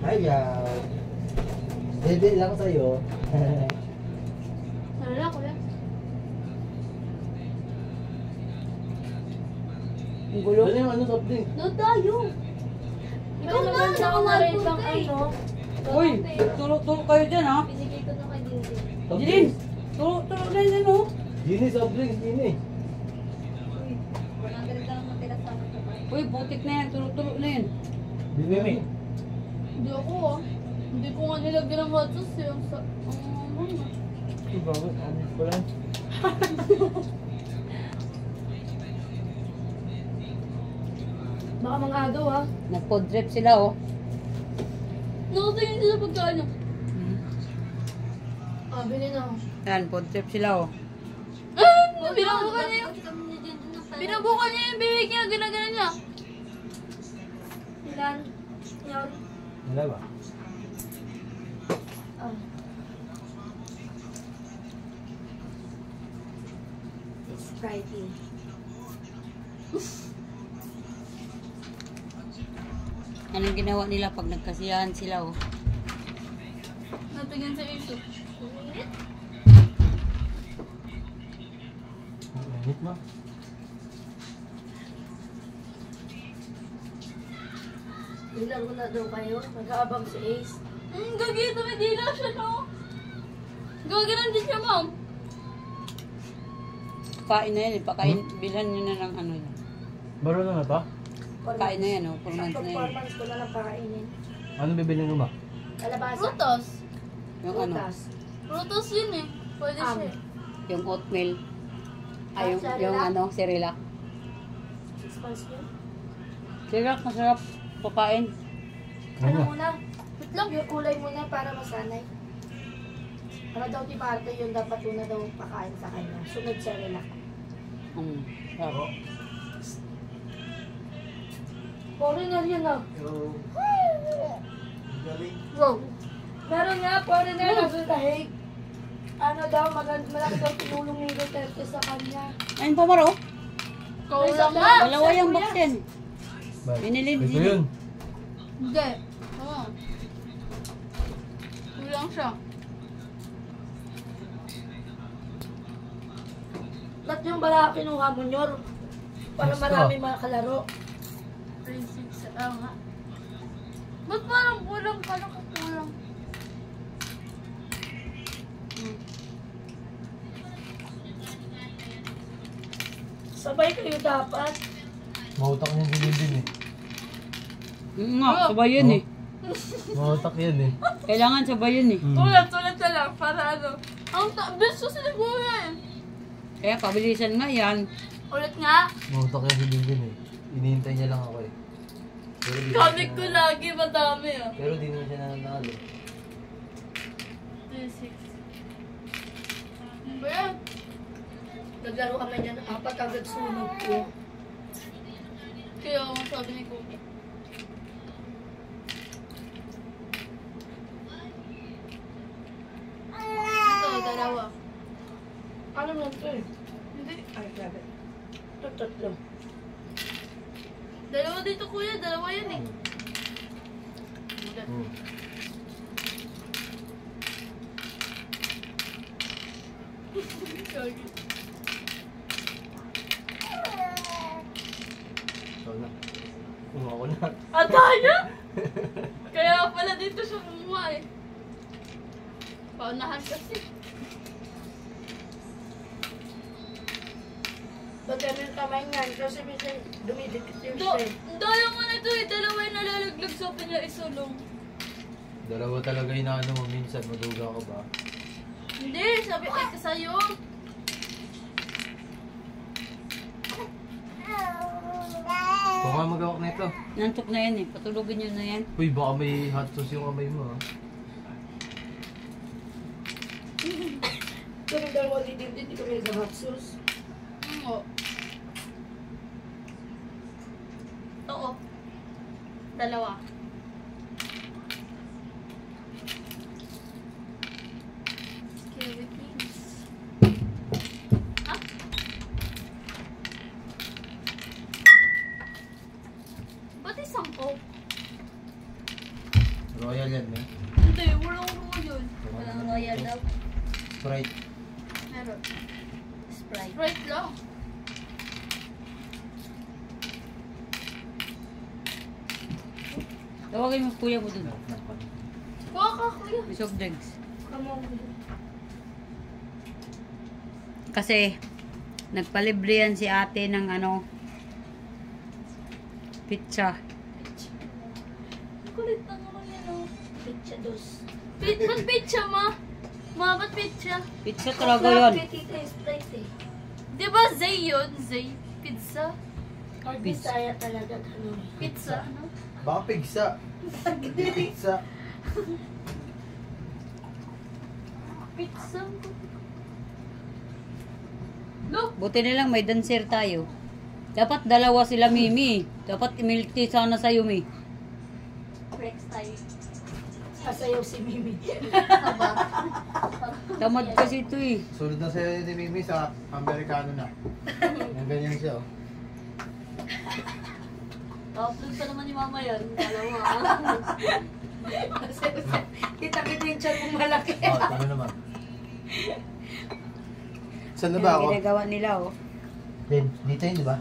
Ayaw. Dede lang sa'yo. Wala, kuya. Ang gulo. Ano yung ano soft drink? Doon tayo. Ikaw na, ako na rin bang ano. Uy, tulog kayo dyan ha. Binigay ko na kay Dindy. Soft Jilin, drinks. tulog na yun oh. Gini soft drinks, gini. Uy, 100 lang matira sa akin kapay. Uy, butik na yan, tulog na yan. Bibimi. Hindi ako ah. Hindi ko nga nilagyan ng hot sauce yung sa... Ang Ito bakit? Ano ko lang? Baka mga agaw ah. Nag-pod trip sila oh. Nakatingin sila pagkaano. Ah, bilhin ako. Yan, pod trip sila oh. Binabukan niya yung... Binabukan niya yung bibig niya. Ginagana niya. Ilan? Yan. Wala ba? Oh. It's Friday. Anong ginawa nila pag nagkasiyahan sila oh. Natingin sa iso. Init mo? Ilan ko na daw kayo? Nag-aabang si Ace. Gagi, tumidila siya no? Gagi din siya, ma'am. Kain na yan eh, bilhan nyo na ng ano yan. Baro na ba? Kain na yan oh, 4 months na yan. Performance ko na lang pakainin. Ano bibili mo ba? Kalabasa. Prutas. Yung ano, Prutas yun eh. Pwede siya. yung oatmeal. Ay, yung Cerelac? ano, Cerelac. 6 months yun. Cerelac, masarap. Pakain. Ano muna? Wait lang, yung kulay muna para masanay. Ano daw ti Marte yun, dapat una daw pakain sa kanya. Sunod siya nila. Sarap. Foreigner yun ah. Yo. Galing. Wow. Meron nga, foreigner na sa tahig. Ano daw, malaki daw tinulong ni Duterte sa kanya. Ayun pa maro. Kulang nga. Dalawa yung box yan. Bye. Binili Ito din. yun. Hindi. Oo. Kulang siya. Ba't yung bala kinuha mo nyor? Para Gusto. marami mga kalaro. 3-6. Nga. Ba't parang kulang? Parang kulang. Sabay kayo dapat. Mautak niya din eh. Nga, sabay yun eh. Mautak yan eh. Kailangan sabay yun eh. Tulat na lang para ano. Ang best ko sila kuya eh. Kaya pabilisan nga yan. Ulit nga. Mautak yan si Bilbin eh. Inihintay niya lang ako eh. Pero di Comic ko lagi madami ah. Pero di naman siya nanalo. 3-6. Ba yan? Naglaro kami niya ng 4 agad sunog ko. Kaya ang sabi ni Kuki. Ito, dalawa. Ano lang ito eh? Hindi. Ay, grabe. Ito, tatlo. Dalawa dito kuya, dalawa yan eh. Sorry. Ikaw na. Kumuha ko na. Ataya? Kaya pala dito siya kumuha eh. Paunahan kasi. Ba't yung kamay niyan? Kasi minsan dumidikit yung shell. Daya mo na ito eh. Dalawa yung nalalaglag sa niya isulong. Dalawa talaga yung ano mo minsan. Maduga ko ba? Hindi, sabi ay ka sa'yo. Kung nga magawak na ito. Nantok na yan eh. Patulogin nyo na yan. Uy, baka may hot sauce yung kamay mo ah. Kami dalawa dito, hindi kami nag-hot sauce. Oo. Oo. Dalawa. Scary things. Ha? Ba't isang coke? Royal yan, eh. Hindi, walang royal. Walang royal daw. Sprite. Meron. Sprite. Right lang. Tawagin mo kuya mo dun. Kuha ka, kuya. May soft drinks. Come on. Kasi, nagpalibre yan si ate ng ano, pizza. Kulit na naman yan, oh. Pizza dos. Ba't pizza, ma? Ma, ba't pizza? Pizza talaga yun. Tita yung Sprite, eh. Di ba Zay yun? Zay? Pizza? Or Pizza. Bisaya talaga, ano? Pizza, ano? Baka pigsa. Hindi pizza. Pizza? Look! Buti na lang may dancer tayo. Dapat dalawa sila Mimi. Dapat milk tea sana sa'yo, Mi. Next time. Sasayaw si Mimi. Tamad kasi ito eh. Sunod na sa'yo ni Mimi sa Amerikano na. Yung ganyan siya, oh. Upload pa naman ni Mama yun. Alam mo, Kita-kita yung chan mong malaki. Oh, tama naman. Saan na ba ako? Ginagawa nila, oh. Dito yun, di ba?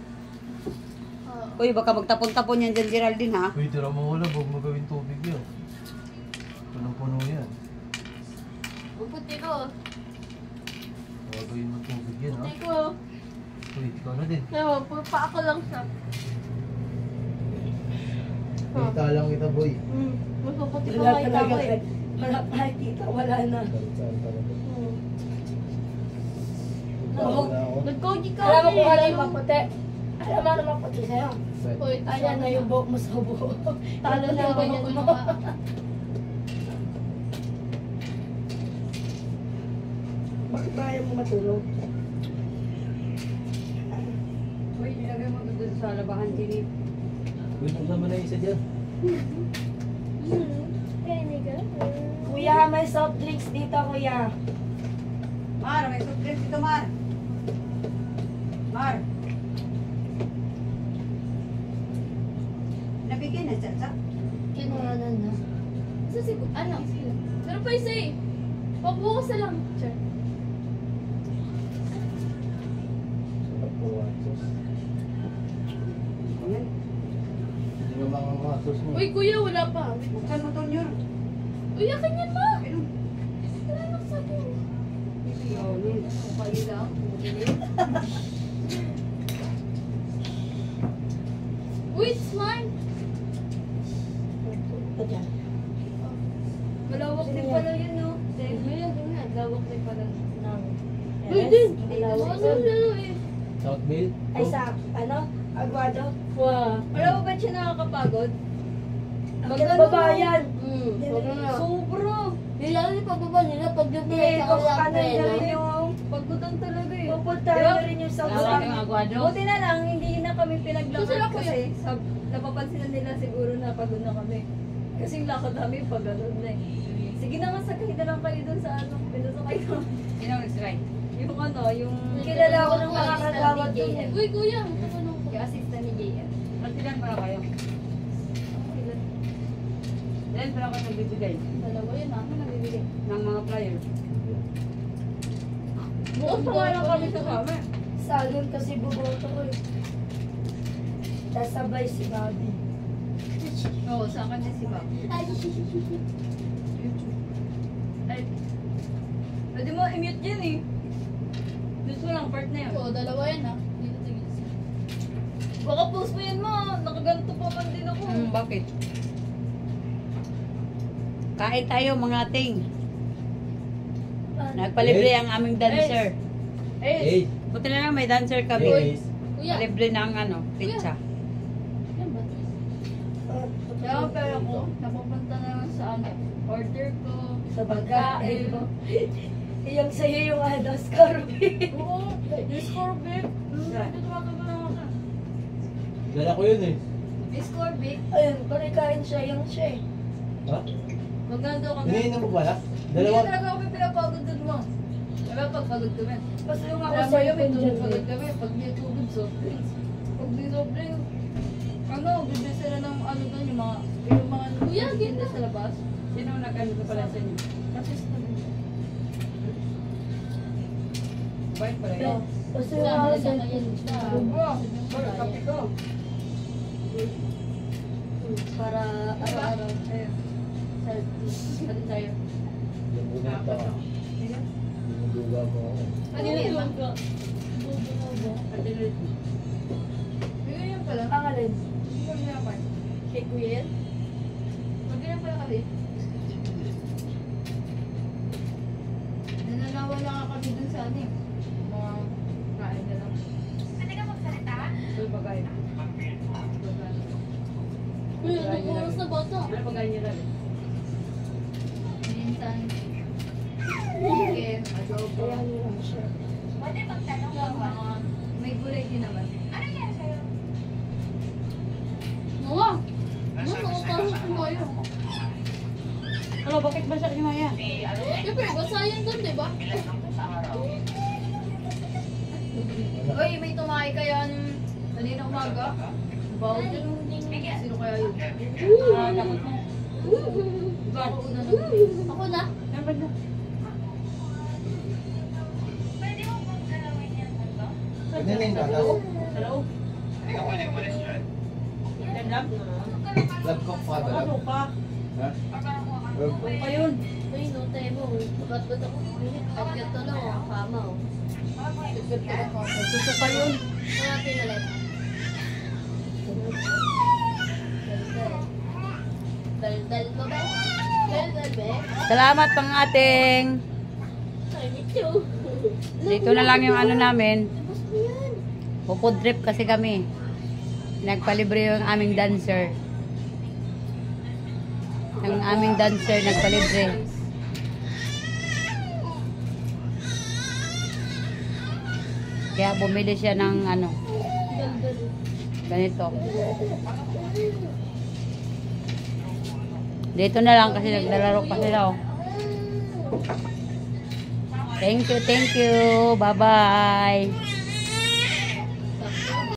Uy, baka magtapon-tapon yan dyan, Geraldine, ha? Uy, tira mo wala. Huwag mo gawin tubig yun. Punong-puno yan. Puputi ko. Huwag gawin mo tubig yun, ha? Puputi ko. Uy, ikaw na din. Ewan, papa ako lang siya. Kita lang kita, boy. Mapuputi ko makita ko eh. Wala pa, tita, wala na. Nag-koji ka. Alam mo kung ano yung maputi? Alam mo ano maputi sa'yo? Uy, Ayan na yung buhok mo sa buhok. Talo na yung ganyan buhok mo. mga... Bakit ba ayaw mo matulog? Uy, nilagay mo doon sa labahan, Jenny. Uy, nagsama na isa dyan. Kuya, may soft drinks dito, kuya. Mar, may soft drinks dito, Mar. Mar. Nabigyan na, Chacha. Kinuhanan na. Sa si... Ano? Pero pa isa eh. Pagbukas na lang. Sure. Hindi mo mga sus mo. Uy, kuya, wala pa. Buksan mo to, Nyor. Uy, akin yan, ma. Ayun. Wala na sa akin. Yun. Kapali lang. Uy, it's mine. Ito dyan. Malawak din pala yun, no? Ngayon, lawak din pala. Nang... Uy, din. Malawak Ano, yun. ano, eh. South Mail? Ay, sa, ano? Aguado? Wow. Alam mo ba siya nakakapagod? Ang babayan. Wag na. Sobra. Lalo yung pagbaba nila pag yung Hindi, kung ano na rin yung... Pagbutan talaga eh. Pupunta na rin yung sobrang... aguado. Buti na lang, hindi na kami Susira pinaglakad ko kasi napapansin na nila siguro na pagod na kami. Kasi yung lakad namin pag ganun na eh. Sige na nga, sakay na lang kayo dun sa ano, pinasakay ko. Sino nag-strike? Yung ano, yung... Kilala ko ng makakagawad dun eh. Uy, kuya. Ano? Yung assistant ni JM. Matilan para kayo. Dahil para kayo nagbibigay Dalawa yun ah. Ano nabibili? ng mga flyer. Bukas pa nga lang kami sa kami. Salon kasi buboto ko eh. Sasabay si Bobby. Oo, sa akin din si Bob. Ay, pwede mo i-mute yan eh. Mute mo lang, part na yun. Oo, dalawa yan ah. Dito tigil siya. Baka post mo yan mo, nakaganto pa man din ako. Bakit? Kain tayo mga ting. Nagpalibre ang aming dancer. Hey! Buti na lang may dancer kami. Hey! Kuya. Palibre ng ano, pizza. Yan ba? Kaya pero ako, napupunta na lang sa ano, order ko. Sa pagkain mo. Yung sa'yo yung ano, scorpion. Oo, yung score big. Right. Dito tumatagal lang ako. Dala ko yun eh. Yung score big. Ayun, panikain siya yung siya eh. Ha? Maganda kami. Iniinom mo pala? Hindi Dalawa? talaga kami pinapagod dun mo. Diba pag pagod kami? Basta yung ako Kaya sa ba iyo, yun, pagod kami. Pag may tubig, soft drinks. Pag may soft drink, ano, bibili sila ng ano dun, yung mga Kuya, ganda sa labas. Sino nag-ano ka pala sa inyo? Kasi sa Bait pala Yeah. yun. Kasi Sa nga, akin na yan siya. Bakit kape ko? para araw-araw. Ayun. Pati tayo. Yung bumunta ka. Binuduga mo ako. Ano yun? Pati rin. Bigyan yan pala. Ang alin? Hindi ko nilapay. Kay Kuya yan? Magyan pala kasi. Nananawala ka kami dun sa ano eh. Mga kain na lang. Pwede ka magsalita? Ito yung bagay. Kuya, anong oras na bata? Ano bagay niya lang? Minsan. Chicken, adobo. Kaya niyo lang siya. Pwede magtanong ka ba? May gulay din naman. Ano yan sa'yo? Noah! Ano, nakapasok ko kayo. Ano, bakit ba siya si Maya? Siyempre, basayan doon, di ba? Uy, may tumakay kaya nung kanina umaga. Bawal din. Sino kaya yun? Nakakot mo. Ako una nung. Ako na. Ano ba na? Pwede mo bang galawin yan ba? Ano na yung gatas? Sa loob. Yan lang. Blood cook pa ba? Ano ka? Ha? Ano pa yun? Ay, no, tayo mo. Ba't ako? At ganito lang, oh. Kama, oh. Suso pa yun. Mga pinalit. Dal-dal ko ba? Dal-dal ba? Salamat pang ating. Ay, Micho. Dito na lang yung ano namin. Tapos mo yan. Pupod trip kasi kami. Nagpalibre yung aming dancer. Ang aming dancer nagpalibre. Kaya bumili siya ng ano, ganito. Dito na lang kasi naglalaro pa sila. Oh. Thank you, thank you. Bye-bye.